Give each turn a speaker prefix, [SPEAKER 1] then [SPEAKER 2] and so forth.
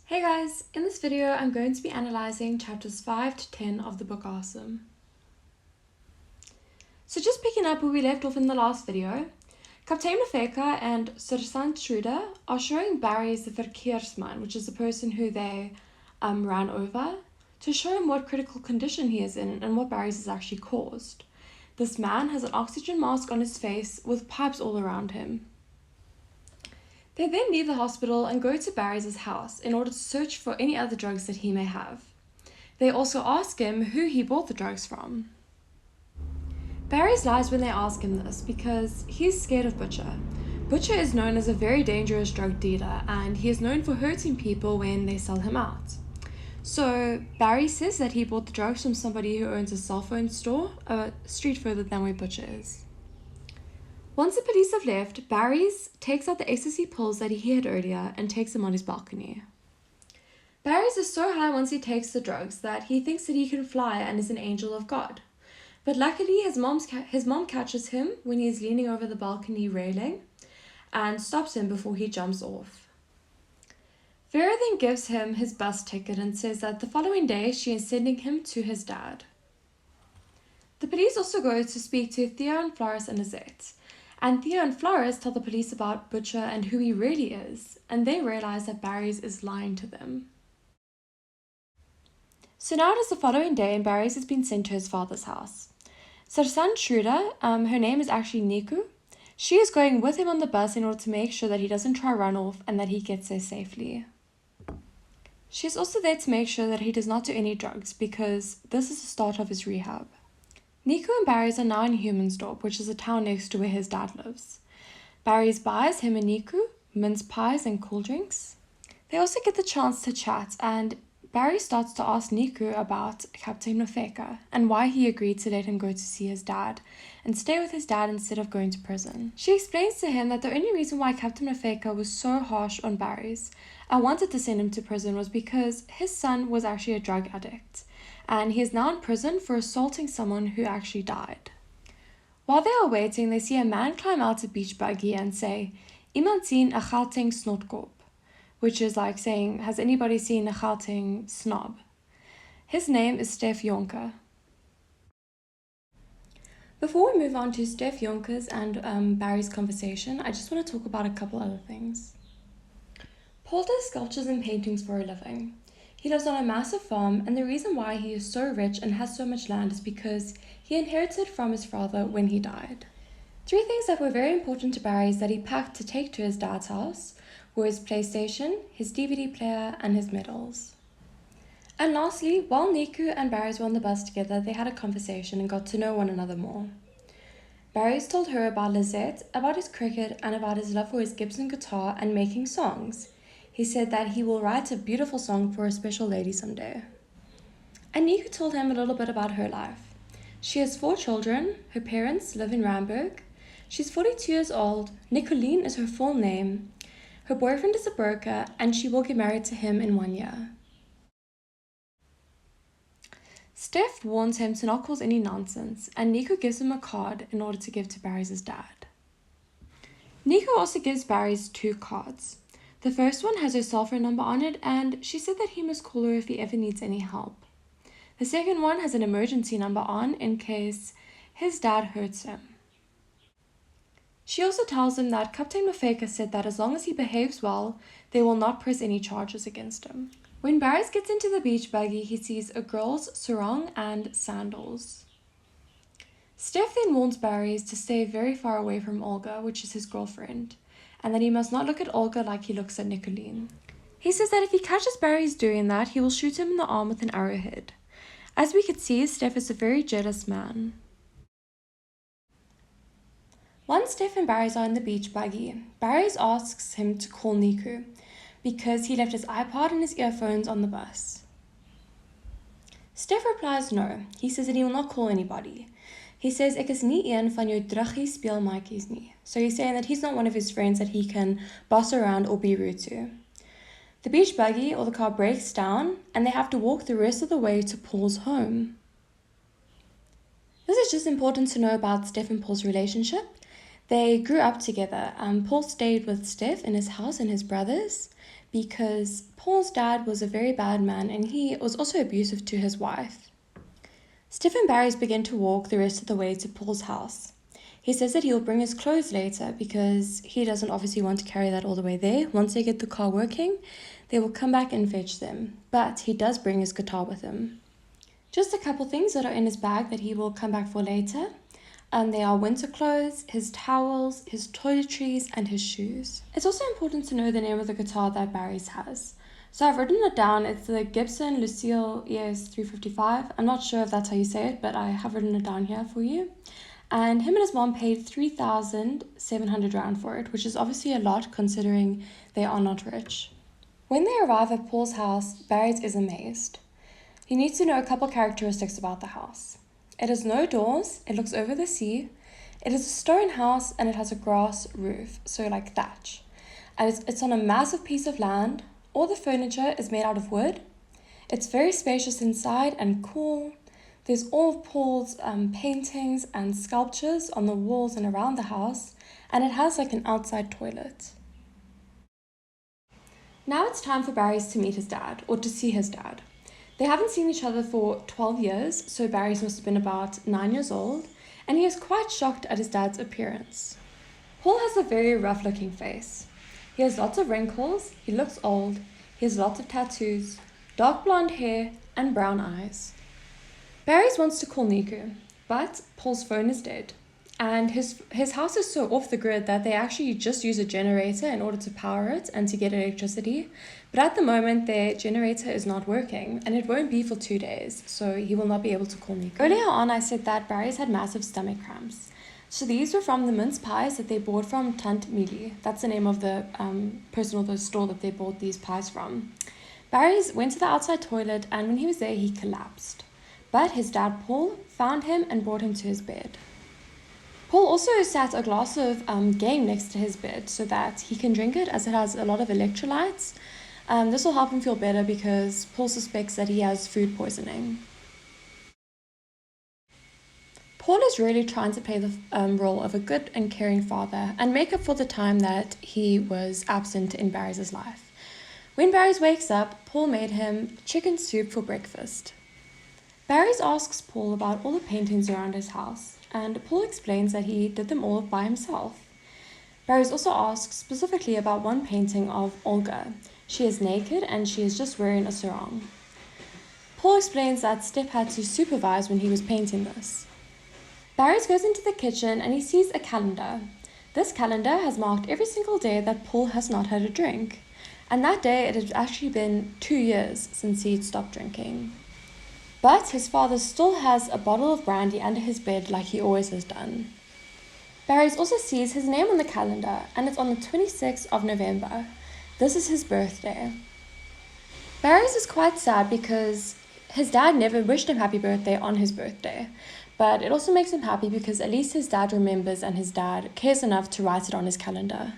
[SPEAKER 1] Hey guys, in this video I'm going to be analysing chapters 5 to 10 of the book Asem. So just picking up where we left off in the last video, Kaptein Mafeka and Sergeant Schroeder are showing Barry's the verkeersman, which is the person who they ran over, to show him what critical condition he is in and what Barry's has actually caused. This man has an oxygen mask on his face with pipes all around him. They then leave the hospital and go to Barry's house in order to search for any other drugs that he may have. They also ask him who he bought the drugs from. Barry's lies when they ask him this because he's scared of Butcher. Butcher is known as a very dangerous drug dealer and he is known for hurting people when they sell him out. So Barry says that he bought the drugs from somebody who owns a cell phone store a street further than where Butcher is. Once the police have left, Barry's takes out the ecstasy pills that he had earlier and takes them on his balcony. Barry's is so high once he takes the drugs that he thinks that he can fly and is an angel of God. But luckily his mom catches him when he is leaning over the balcony railing and stops him before he jumps off. Vera then gives him his bus ticket and says that the following day she is sending him to his dad. The police also go to speak to Theo and Floris and Lizette. And Theo and Floris tell the police about Butcher and who he really is, and they realize that Barry's is lying to them. So now it is the following day and Barry's has been sent to his father's house. Sergeant Schroeder, her name is actually Niku. She is going with him on the bus in order to make sure that he doesn't try run off and that he gets there safely. She is also there to make sure that he does not do any drugs because this is the start of his rehab. Nico and Barry's are now in Humansdorp, which is a town next to where his dad lives. Barry's buys him and Nico mince pies and cool drinks. They also get the chance to chat, and Barry starts to ask Nico about Kaptein Mafeka and why he agreed to let him go to see his dad and stay with his dad instead of going to prison. She explains to him that the only reason why Kaptein Mafeka was so harsh on Barry's and wanted to send him to prison was because his son was actually a drug addict. And he is now in prison for assaulting someone who actually died. While they are waiting, they see a man climb out a beach buggy and say, "Iemand sien 'n Gauteng snotkop," which is like saying, "Has anybody seen a Gauteng snob?" His name is Steph Jonker. Before we move on to Steph Jonker's and Barry's conversation, I just want to talk about a couple other things. Paul does sculptures and paintings for a living. He lives on a massive farm, and the reason why he is so rich and has so much land is because he inherited from his father when he died. 3 things that were very important to Barry that he packed to take to his dad's house were his PlayStation, his DVD player, and his medals. And lastly, while Niku and Barry were on the bus together, they had a conversation and got to know one another more. Barry told her about Lizette, about his cricket, and about his love for his Gibson guitar and making songs. He said that he will write a beautiful song for a special lady someday. And Nico told him a little bit about her life. She has 4 children, her parents live in Ramburg, she's 42 years old, Nicoline is her full name, her boyfriend is a broker, and she will get married to him in 1 year. Steph warns him to not cause any nonsense, and Nico gives him a card in order to give to Barry's dad. Nico also gives Barry's 2 cards. The first one has her cell phone number on it, and she said that he must call her if he ever needs any help. The second one has an emergency number on in case his dad hurts him. She also tells him that Kaptein Mafeka said that as long as he behaves well, they will not press any charges against him. When Barry gets into the beach buggy, he sees a girl's sarong and sandals. Steph then warns Barry to stay very far away from Olga, which is his girlfriend, and that he must not look at Olga like he looks at Nicoline. He says that if he catches Barry's doing that, he will shoot him in the arm with an arrowhead. As we could see, Steph is a very jealous man. Once Steph and Barry are in the beach buggy, Barry asks him to call Niku because he left his iPod and his earphones on the bus. Steph replies no. He says that he will not call anybody. He says, "Ek is nie een van jou druggie speelmaatjies nie." So he's saying that he's not one of his friends that he can boss around or be rude to. The beach buggy or the car breaks down and they have to walk the rest of the way to Paul's home. This is just important to know about Steph and Paul's relationship. They grew up together. Paul stayed with Steph in his house and his brothers because Paul's dad was a very bad man and he was also abusive to his wife. Steph and Barry's begin to walk the rest of the way to Paul's house. He says that he'll bring his clothes later because he doesn't obviously want to carry that all the way there. Once they get the car working, they will come back and fetch them. But he does bring his guitar with him. Just a couple things that are in his bag that he will come back for later. They are winter clothes, his towels, his toiletries, and his shoes. It's also important to know the name of the guitar that Barry's has. So I've written it down. It's the Gibson Lucille ES355. I'm not sure if that's how you say it, but I have written it down here for you. And him and his mom paid 3,700 Rand for it, which is obviously a lot considering they are not rich. When they arrive at Paul's house, Barry's is amazed. He needs to know a couple characteristics about the house. It has no doors, it looks over the sea, it is a stone house, and it has a grass roof, so like thatch. And it's on a massive piece of land. All the furniture is made out of wood. It's very spacious inside and cool. There's all of Paul's paintings and sculptures on the walls and around the house, and it has like an outside toilet. Now it's time for Barry's to meet his dad, or to see his dad. They haven't seen each other for 12 years, so Barry's must have been about 9 years old, and he is quite shocked at his dad's appearance. Paul has a very rough-looking face. He has lots of wrinkles, he looks old, he has lots of tattoos, dark blonde hair, and brown eyes. Barry's wants to call Niku, but Paul's phone is dead, and his house is so off the grid that they actually just use a generator in order to power it and to get electricity. But at the moment, their generator is not working, and it won't be for 2 days, so he will not be able to call Niku. Earlier on, I said that Barry's had massive stomach cramps. So these were from the mince pies that they bought from Tant Mili. That's the name of the person or the store that they bought these pies from. Barry's went to the outside toilet, and when he was there, he collapsed. But his dad, Paul, found him and brought him to his bed. Paul also sat a glass of game next to his bed so that he can drink it, as it has a lot of electrolytes. This will help him feel better because Paul suspects that he has food poisoning. Paul is really trying to play the role of a good and caring father and make up for the time that he was absent in Barry's life. When Barry's wakes up, Paul made him chicken soup for breakfast. Barry's asks Paul about all the paintings around his house, and Paul explains that he did them all by himself. Barry's also asks specifically about one painting of Olga. She is naked and she is just wearing a sarong. Paul explains that Steph had to supervise when he was painting this. Barry's goes into the kitchen and he sees a calendar. This calendar has marked every single day that Paul has not had a drink, and that day it had actually been 2 years since he'd stopped drinking. But his father still has a bottle of brandy under his bed like he always has done. Barry's also sees his name on the calendar, and it's on the 26th of November. This is his birthday. Barry's is quite sad because his dad never wished him happy birthday on his birthday, but it also makes him happy because at least his dad remembers and his dad cares enough to write it on his calendar.